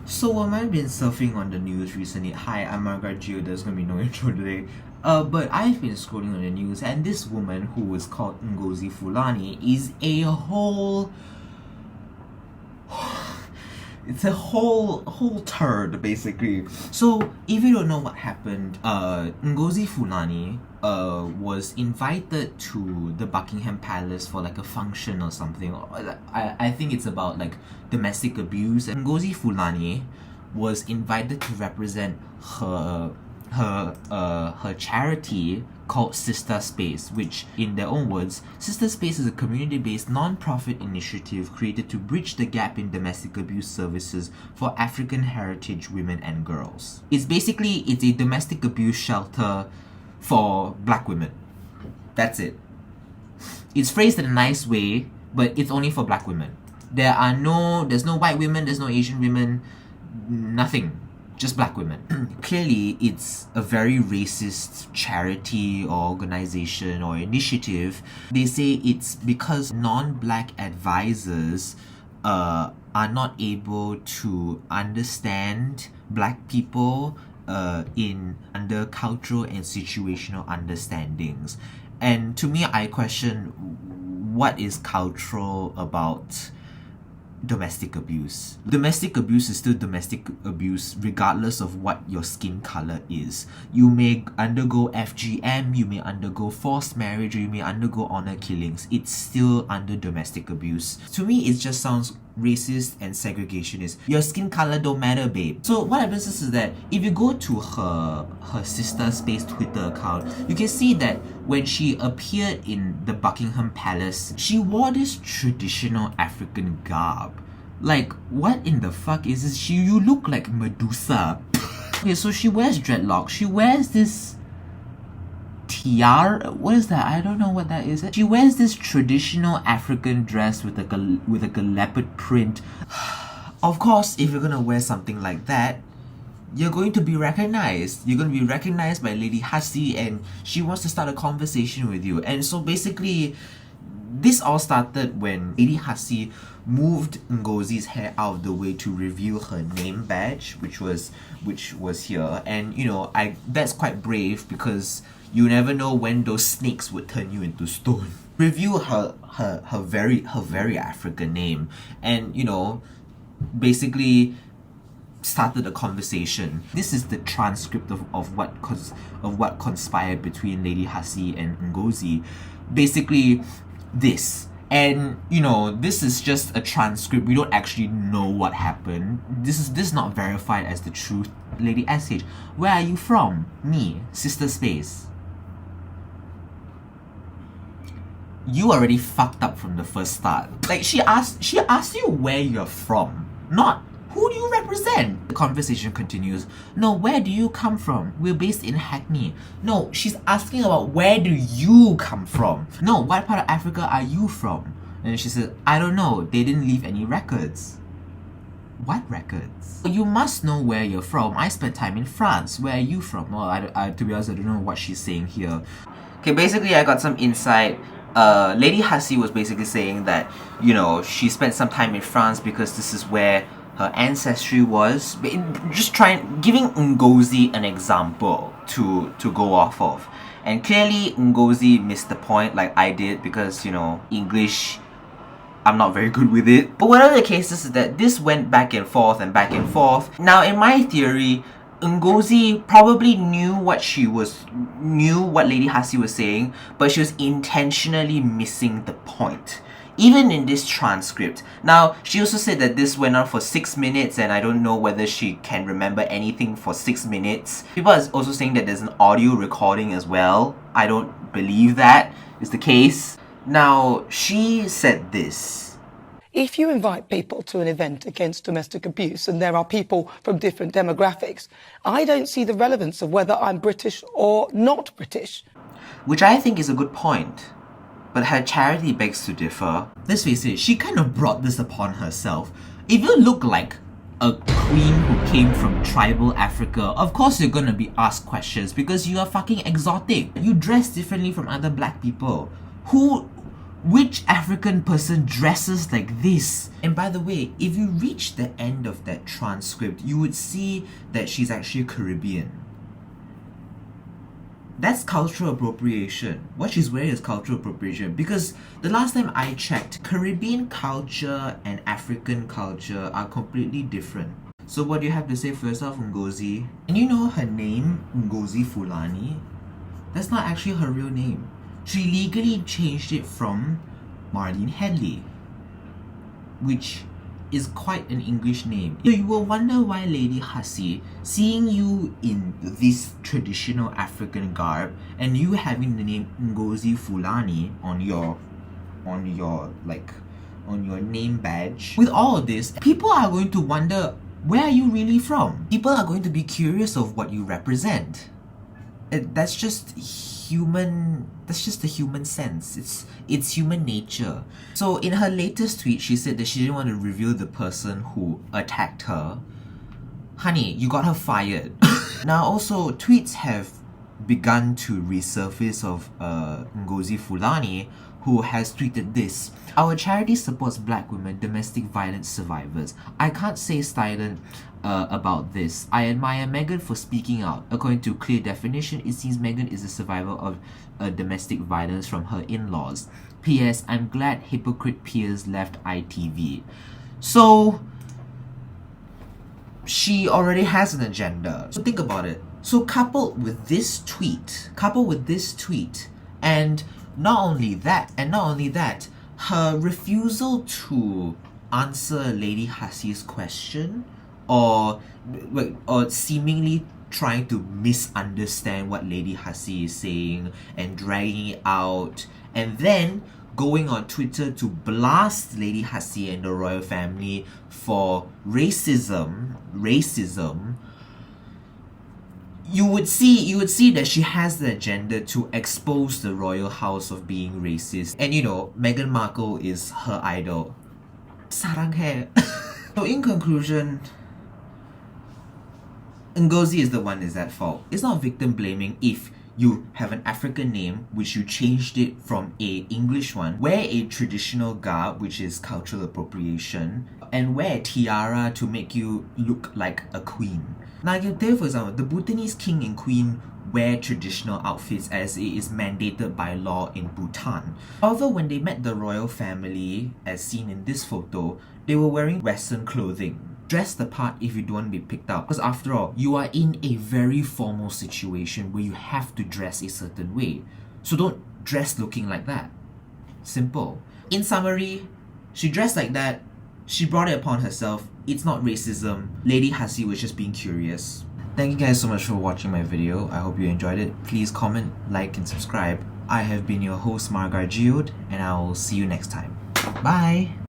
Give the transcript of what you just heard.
So I've been surfing on the news recently. Hi, I'm Margaret Gio. There's gonna be no intro today. But I've been scrolling on the news, and this woman who is called Ngozi Fulani is a whole. It's a whole turd, basically. So if you don't know what happened, Ngozi Fulani was invited to the Buckingham Palace for like a function or something. I think it's about like domestic abuse. And Ngozi Fulani was invited to represent her charity called Sister Space, which, in their own words, Sister Space is a community-based non-profit initiative created to bridge the gap in domestic abuse services for African heritage women and girls. It's a domestic abuse shelter for black women. That's it. It's phrased in a nice way, but it's only for black women. There's no white women, there's no Asian women, nothing. Just black women. Clearly, it's a very racist charity or organization or initiative. They say it's because non-black advisors are not able to understand black people under cultural and situational understandings. And to me, I question what is cultural about domestic abuse. Domestic abuse is still domestic abuse regardless of what your skin color is. You may undergo FGM, you may undergo forced marriage, or you may undergo honor killings. It's still under domestic abuse. To me, it just sounds racist and segregationist. Your skin color don't matter, babe. So what happens is that if you go to her Sister Space Twitter account, you can see that when she appeared in the Buckingham Palace, she wore this traditional African garb. Like, what in the fuck is this? You look like Medusa. Okay, so she wears dreadlocks. She wears this tiara. What is that? I don't know what that is. She wears this traditional African dress with like a leopard print. Of course, if you're gonna wear something like that, you're going to be recognized. You're going to be recognized by Lady Hassie, and she wants to start a conversation with you. And so basically, this all started when Lady Hassie moved Ngozi's hair out of the way to reveal her name badge, which was here. And you know, that's quite brave, because you never know when those snakes would turn you into stone. Reveal her very African name, and you know, basically started a conversation. This is the transcript of what conspired between Lady Hassie and Ngozi. Basically, this. And you know, this is just a transcript. We don't actually know what happened. This is not verified as the truth. Lady SH, where are you from? Me, Sister Space. You already fucked up from the first start. Like, she asked you where you're from, not who do you represent? The conversation continues. No, where do you come from? We're based in Hackney. No, she's asking about where do you come from? No, what part of Africa are you from? And she said, I don't know. They didn't leave any records. What records? You must know where you're from. I spent time in France. Where are you from? Well, to be honest, I don't know what she's saying here. Okay, basically I got some insight. Lady Hassie was basically saying that, you know, she spent some time in France because this is where her ancestry was. Just giving Ngozi an example to go off of. And clearly Ngozi missed the point, like I did, because, you know, English, I'm not very good with it. But whatever the case is that this went back and forth and back and forth. Now, in my theory, Ngozi probably knew what Lady Hassie was saying, but she was intentionally missing the point. Even in this transcript. Now, she also said that this went on for 6 minutes, and I don't know whether she can remember anything for 6 minutes. People are also saying that there's an audio recording as well. I don't believe that is the case. Now, she said this. If you invite people to an event against domestic abuse and there are people from different demographics, I don't see the relevance of whether I'm British or not British. Which I think is a good point. But her charity begs to differ. Let's face it, she kind of brought this upon herself. If you look like a queen who came from tribal Africa, of course you're gonna be asked questions because you are fucking exotic. You dress differently from other black people. Who Which African person dresses like this? And by the way, if you reach the end of that transcript, you would see that she's actually Caribbean. That's cultural appropriation. What she's wearing is cultural appropriation, because the last time I checked, Caribbean culture and African culture are completely different. So what do you have to say for yourself, Ngozi? And you know her name, Ngozi Fulani? That's not actually her real name. She legally changed it from Marlene Headley, which is quite an English name. So you will wonder why Lady Hussey, seeing you in this traditional African garb and you having the name Ngozi Fulani on your name badge, with all of this, people are going to wonder, where are you really from? People are going to be curious of what you represent. That's just human. That's just the human sense. It's human nature. So in her latest tweet, she said that she didn't want to reveal the person who attacked her. Honey, you got her fired. Now also, tweets have begun to resurface of Ngozi Fulani, who has tweeted this: "Our charity supports black women, domestic violence survivors. I can't stay silent about this. I admire Megan for speaking out. According to clear definition, it seems Megan is a survivor of domestic violence from her in-laws. P.S. I'm glad hypocrite peers left ITV." So she already has an agenda. So think about it. So coupled with this tweet, and not only that, her refusal to answer Lady Hussey's question, or seemingly trying to misunderstand what Lady Hussey is saying and dragging it out, and then going on Twitter to blast Lady Hussey and the royal family for racism, you would see that she has the agenda to expose the royal house of being racist. And you know, Meghan Markle is her idol. Sarang hai. So in conclusion, Ngozi is the one is at fault. It's not victim blaming if you have an African name which you changed it from a English one, wear a traditional garb which is cultural appropriation, and wear a tiara to make you look like a queen. Now I can tell you, for example, the Bhutanese king and queen wear traditional outfits as it is mandated by law in Bhutan. However, when they met the royal family, as seen in this photo, they were wearing Western clothing. Dress the part if you don't want to be picked up, because after all, you are in a very formal situation where you have to dress a certain way. So don't dress looking like that. Simple. In summary, she dressed like that, she brought it upon herself, it's not racism. Lady Hussey was just being curious. Thank you guys so much for watching my video. I hope you enjoyed it. Please comment, like, and subscribe. I have been your host, Margar Geode, and I will see you next time. Bye!